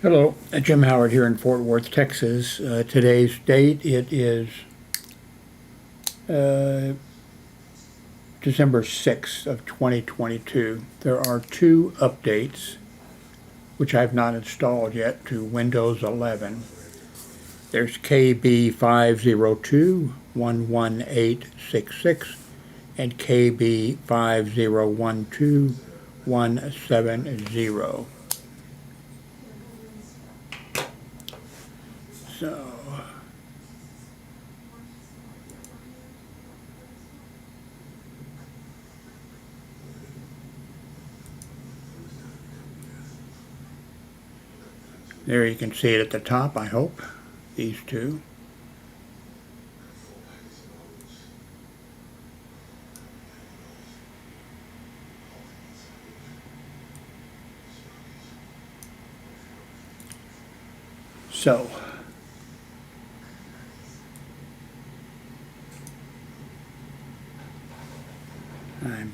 Hello, Jim Howard here in Fort Worth, Texas. Today's date, it is uh, December 6th of 2022. There are two updates which I've not installed yet to Windows 11. There's KB50211866 and KB5012170. So there you can see it at the top, I hope, these two. So I'm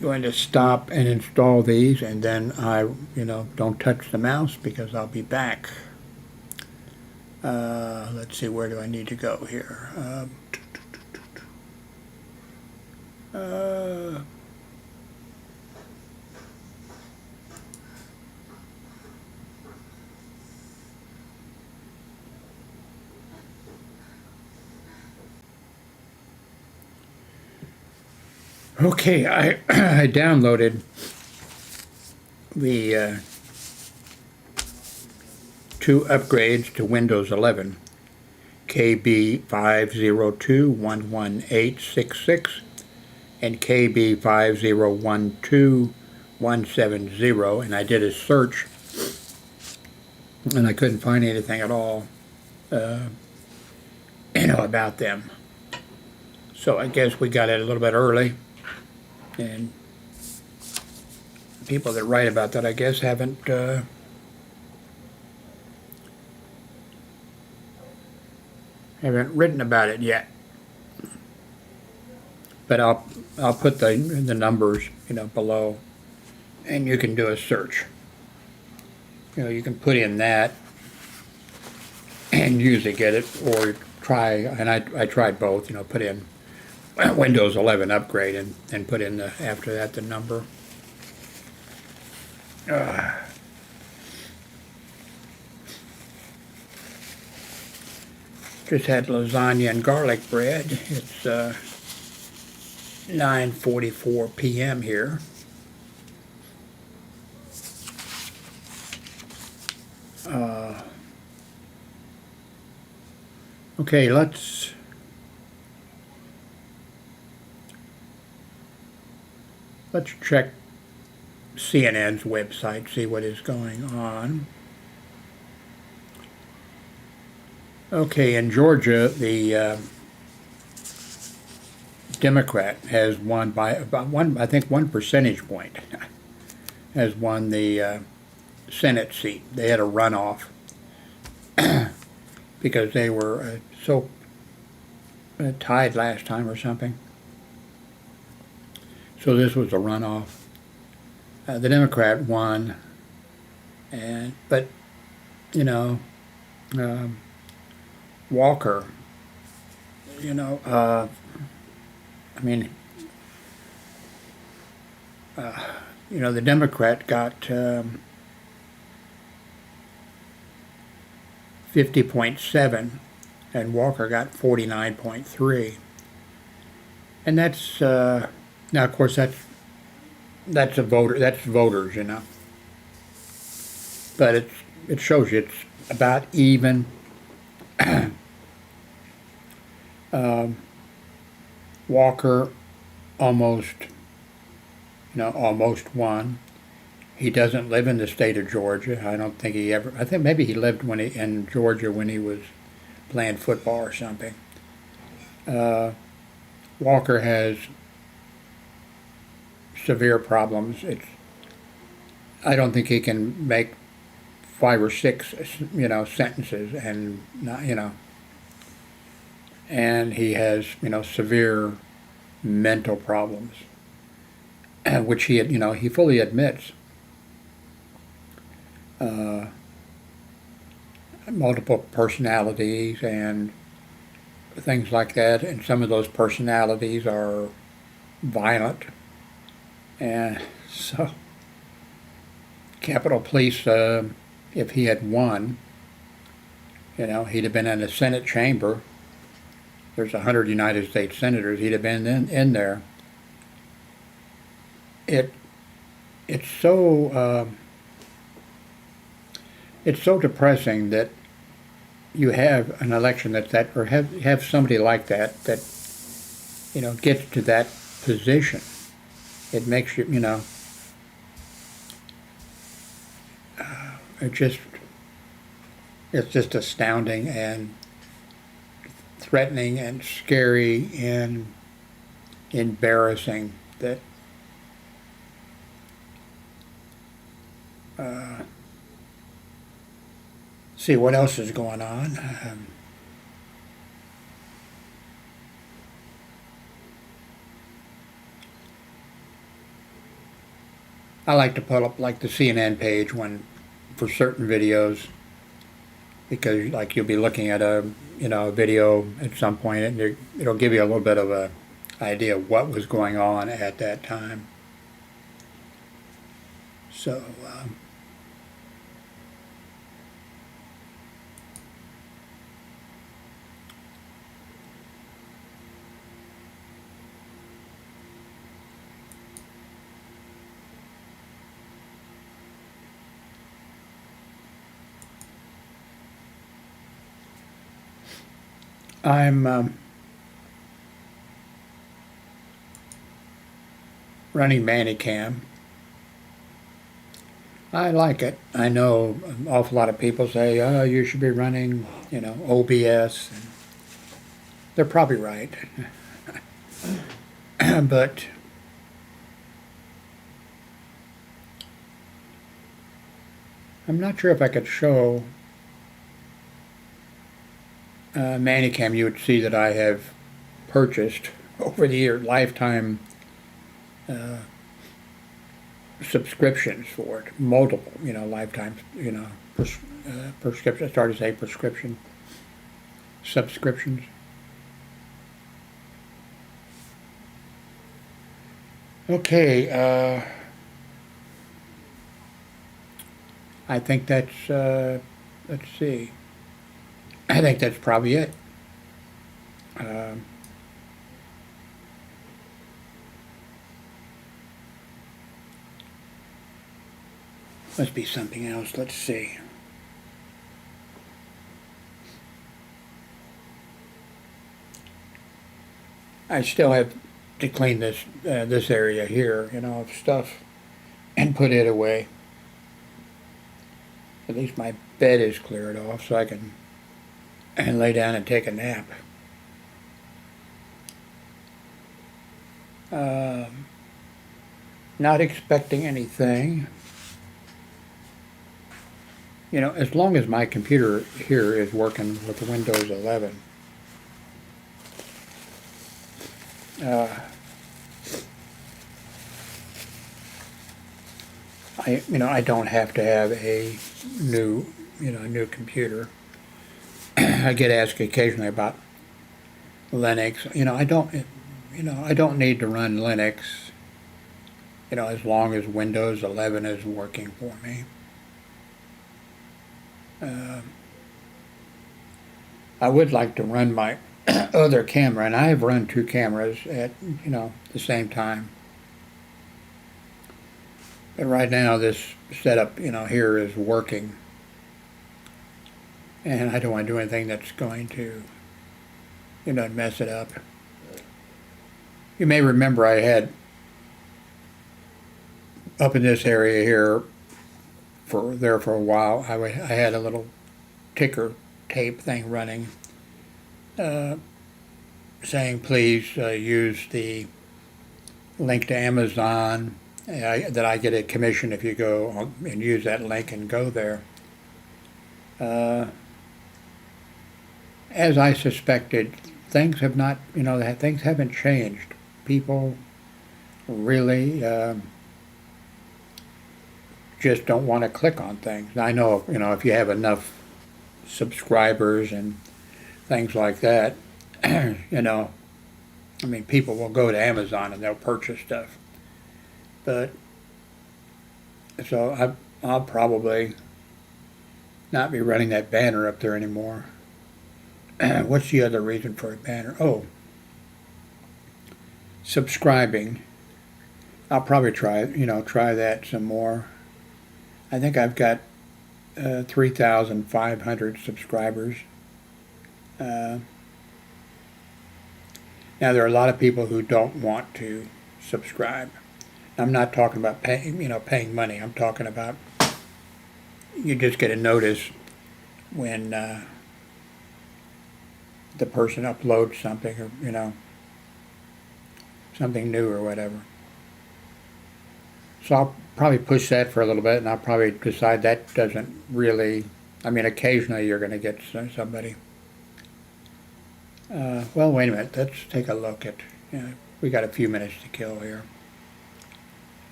going to stop and install these, and then don't touch the mouse because I'll be back. Let's see, where do I need to go here? Okay, I downloaded the two upgrades to Windows 11, KB50211866 and KB5012170, and I did a search and I couldn't find anything at all about them. So I guess we got it a little bit early, and people that write about that, I guess, haven't written about it yet. But I'll put the numbers below, and you can do a search. You can put in that and usually get it, or try, and I tried both. Put in Windows 11 upgrade and put in after that the number. Just had lasagna and garlic bread. It's 9:44 p.m. here. Okay, let's check CNN's website, see what is going on. Okay, in Georgia, the Democrat has won by about one percentage point, has won the Senate seat. They had a runoff because they were so tied last time or something. So this was a runoff. The Democrat won, but Walker, the Democrat got 50.7, and Walker got 49.3, and that's now, of course, that's voters, but it shows you it's about even. Walker almost won. He doesn't live in the state of Georgia. I don't think he ever. I think maybe he lived in Georgia when he was playing football or something. Walker has severe problems. I don't think he can make 5 or 6 sentences, and and he has severe mental problems, which he fully admits. multiple personalities and things like that, and some of those personalities are violent. And so Capitol Police, if he had won, he'd have been in the Senate chamber. There's 100 United States senators. He'd have been in there. It's so depressing that you have an election or have somebody like that gets to that position. It makes you, it's just astounding and threatening and scary and embarrassing that see what else is going on. I like to pull up like the CNN page for certain videos, because like you'll be looking at a video at some point, and it'll give you a little bit of a idea of what was going on at that time. So I'm running Manicam. I like it. I know an awful lot of people say, oh, you should be running, OBS. And they're probably right. But I'm not sure if I could show Manicam. You would see that I have purchased over the year lifetime subscriptions for it, multiple, lifetime, prescription. I started to say prescription subscriptions. Okay, I think that's let's see. I think that's probably it. Must be something else. Let's see. I still have to clean this area here, of stuff, and put it away. At least my bed is cleared off, so I can lay down and take a nap. Not expecting anything. As long as my computer here is working with the Windows 11, I don't have to have a new computer. I get asked occasionally about Linux. I don't need to run Linux. As long as Windows 11 is working for me. I would like to run my other camera, and I have run two cameras at the same time. But right now this setup here is working, and I don't want to do anything that's going to mess it up. You may remember I had up in this area here for a while, I had a little ticker tape thing running saying please use the link to Amazon, that I get a commission if you go and use that link and go there. As I suspected, things have not, things haven't changed. People really just don't want to click on things. I know, if you have enough subscribers and things like that, people will go to Amazon and they'll purchase stuff. But, so I'll probably not be running that banner up there anymore. What's the other reason for a banner? Oh, subscribing. I'll probably try that some more. I think I've got 3,500 subscribers. Now there are a lot of people who don't want to subscribe. I'm not talking about paying money. I'm talking about you just get a notice when the person uploads something, or something new or whatever. So I'll probably push that for a little bit, and I'll probably decide that doesn't really. Occasionally you're going to get somebody. Well, wait a minute. Let's take a look at. We got a few minutes to kill here.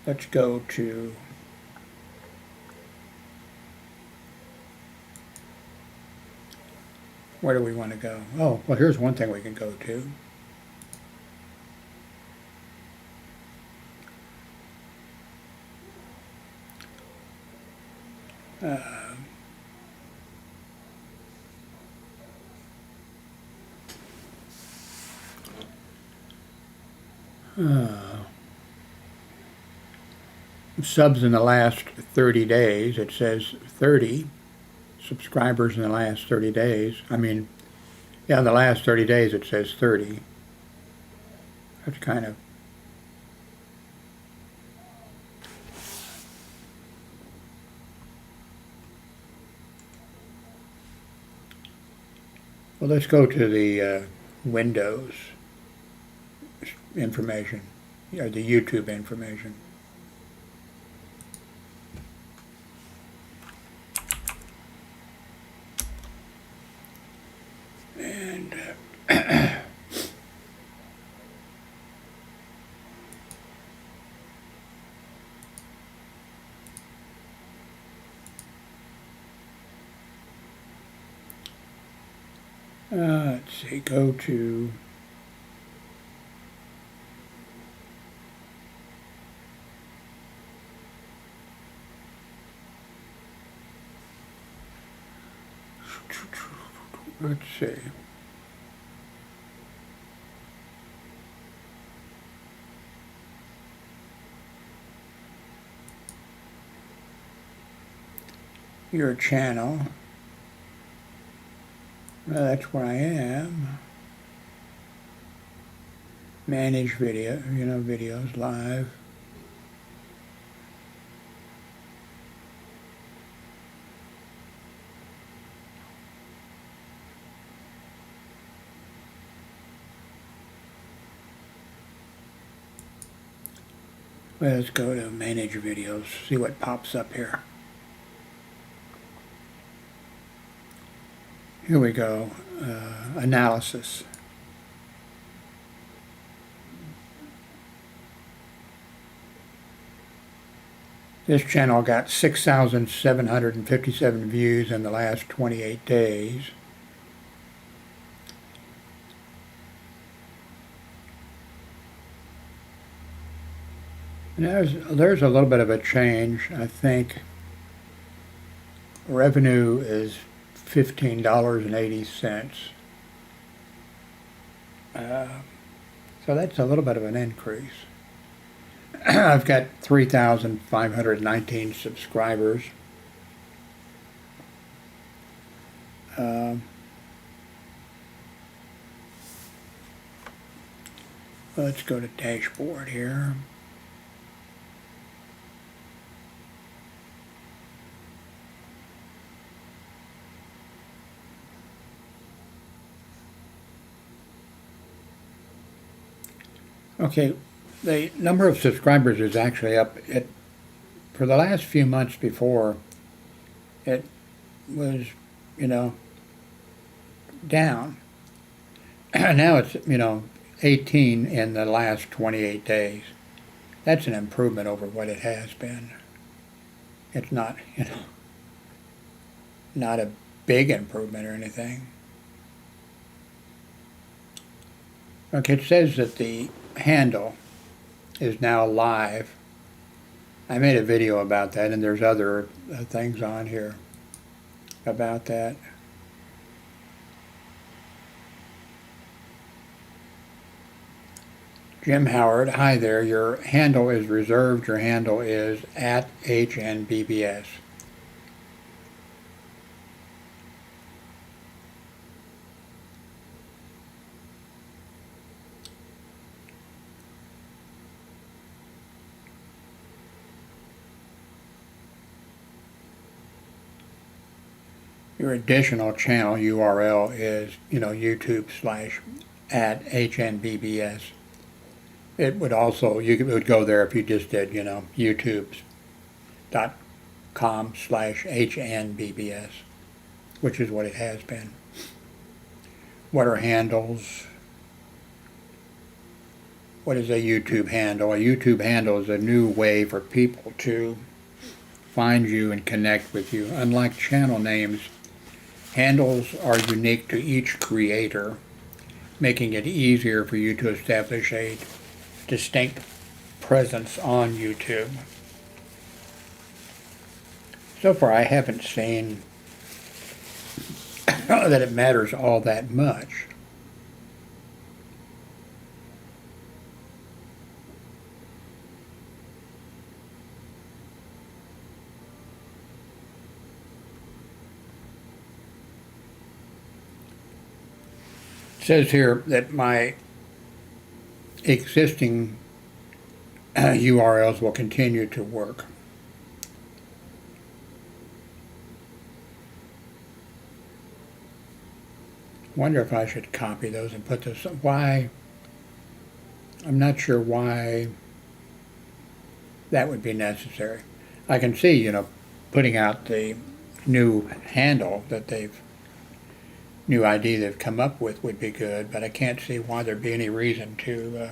Let's go to. Where do we want to go? Oh, well, here's one thing we can go to. Subs in the last 30 days. It says 30 subscribers in the last 30 days. In the last 30 days it says 30. That's kind of. Well, let's go to the Windows information, or the YouTube information. And let's see, go to let's see. Your channel. Well, that's where I am. Manage video, videos live. Let's go to manage videos, see what pops up here. Here we go, analysis. This channel got 6,757 views in the last 28 days. And there's a little bit of a change. I think revenue is $15.80. So that's a little bit of an increase. I've got 3,519 subscribers. Let's go to dashboard here. Okay, the number of subscribers is actually up. For the last few months before, it was, down. Now it's, 18 in the last 28 days. That's an improvement over what it has been. It's not, not a big improvement or anything. Okay, it says that the handle is now live. I made a video about that, and there's other things on here about that. Jim Howard, hi there. Your handle is reserved. Your handle is @HNBBS. Your additional channel URL is, YouTube /@HNBBS. It would also, it would go there if you just did, youtube.com/HNBBS, which is what it has been. What are handles? What is a YouTube handle? A YouTube handle is a new way for people to find you and connect with you. Unlike channel names, handles are unique to each creator, making it easier for you to establish a distinct presence on YouTube. So far, I haven't seen that it matters all that much. It says here that my existing URLs will continue to work. Wonder if I should copy those and put this. Why? I'm not sure why that would be necessary. I can see, putting out the new handle that new ID they've come up with would be good, but I can't see why there'd be any reason to,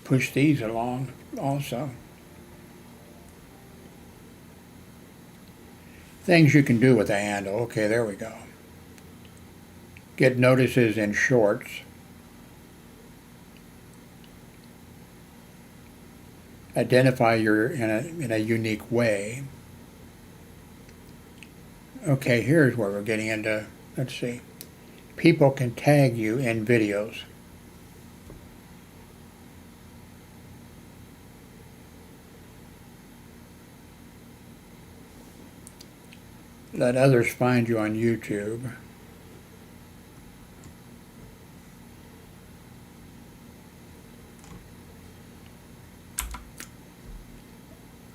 push these along also. Things you can do with a handle. Okay, there we go. Get notices in shorts. Identify in a unique way. Okay, here's where we're getting into, let's see. People can tag you in videos. Let others find you on YouTube.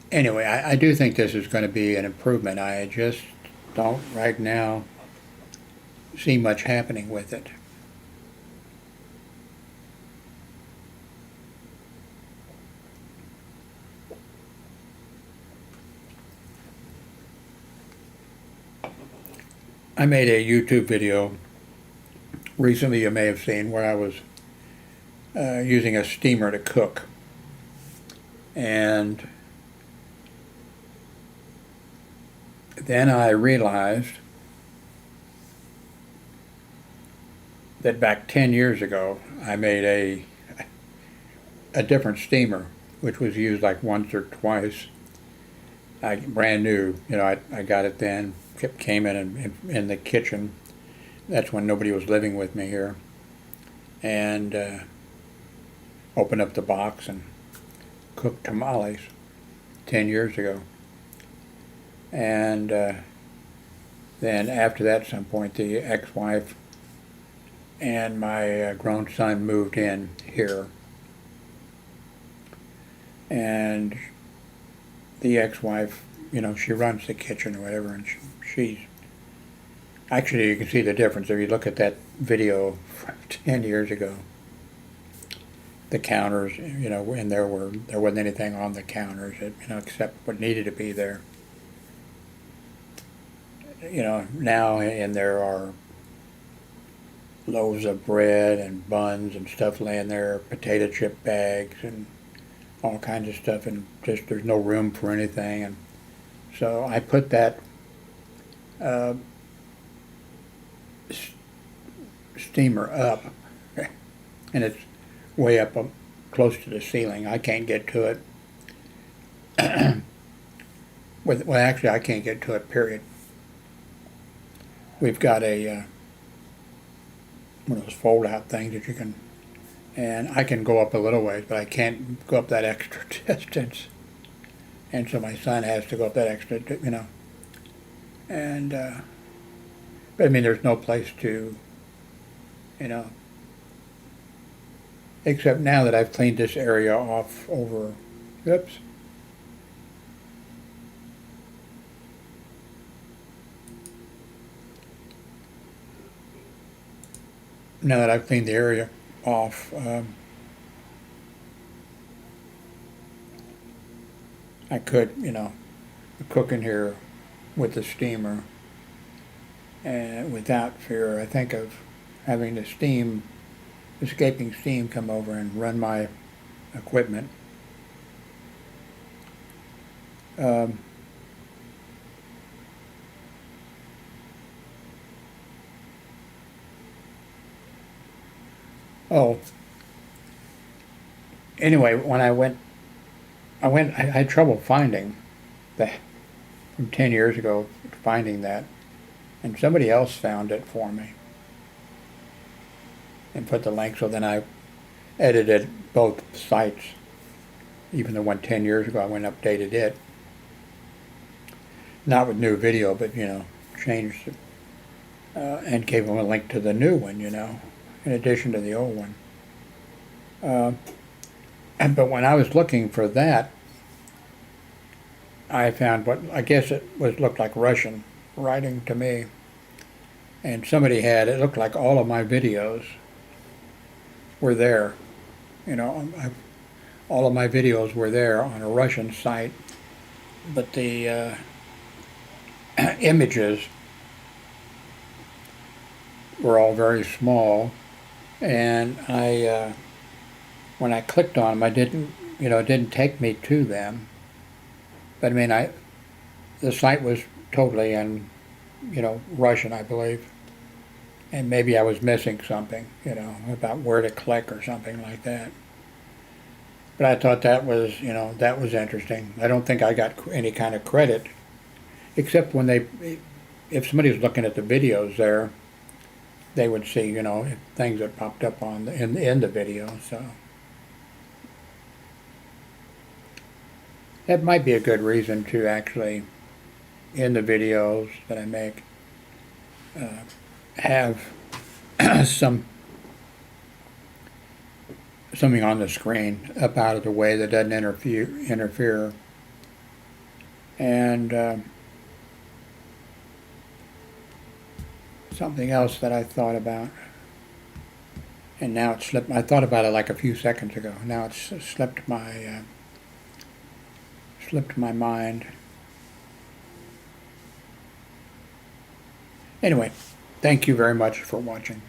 Anyway, I do think this is going to be an improvement. I just don't right now see much happening with it. I made a YouTube video recently, you may have seen, where I was using a steamer to cook. And then I realized that back 10 years ago, I made a different steamer, which was used like once or twice. Brand new, I got it then. Came in the kitchen. That's when nobody was living with me here, and opened up the box and cooked tamales 10 years ago. And then after that, at some point, the ex-wife and my grown son moved in here, and the ex-wife, she runs the kitchen or whatever, and she's actually, you can see the difference if you look at that video from 10 years ago. The counters, and there wasn't anything on the counters, except what needed to be there. Now, and there are loaves of bread and buns and stuff laying there, potato chip bags and all kinds of stuff, and just there's no room for anything. And so I put that steamer up, and it's way up close to the ceiling. I can't get to it. Well, actually, I can't get to it, period. We've got a one of those fold-out things that you can, and I can go up a little ways, but I can't go up that extra distance. And so my son has to go up that extra, and, but I mean, there's no place to, except now that I've cleaned this area off over, oops. Now that I've cleaned the area off, I could, cook in here with the steamer and without fear, I think, of having the steam, escaping steam, come over and run my equipment. Oh, anyway, when I had trouble finding that from 10 years ago, finding that, and somebody else found it for me and put the link, so then I edited both sites. Even the one 10 years ago, I went and updated it. Not with new video, but, changed it, and gave them a link to the new one, in addition to the old one. But when I was looking for that, I found what I guess looked like Russian writing to me, and somebody had, it looked like all of my videos were there. All of my videos were there on a Russian site, but the images were all very small, and when I clicked on them, it didn't take me to them. But I mean, the site was totally in, Russian, I believe. And maybe I was missing something, about where to click or something like that. But I thought that was, that was interesting. I don't think I got any kind of credit, except when if somebody was looking at the videos there, they would see, things that popped up in the video. So that might be a good reason to actually, in the videos that I make, have something on the screen up out of the way that doesn't interfere. And something else that I thought about, and now it slipped. I thought about it like a few seconds ago. Now it's slipped my mind. Anyway, thank you very much for watching.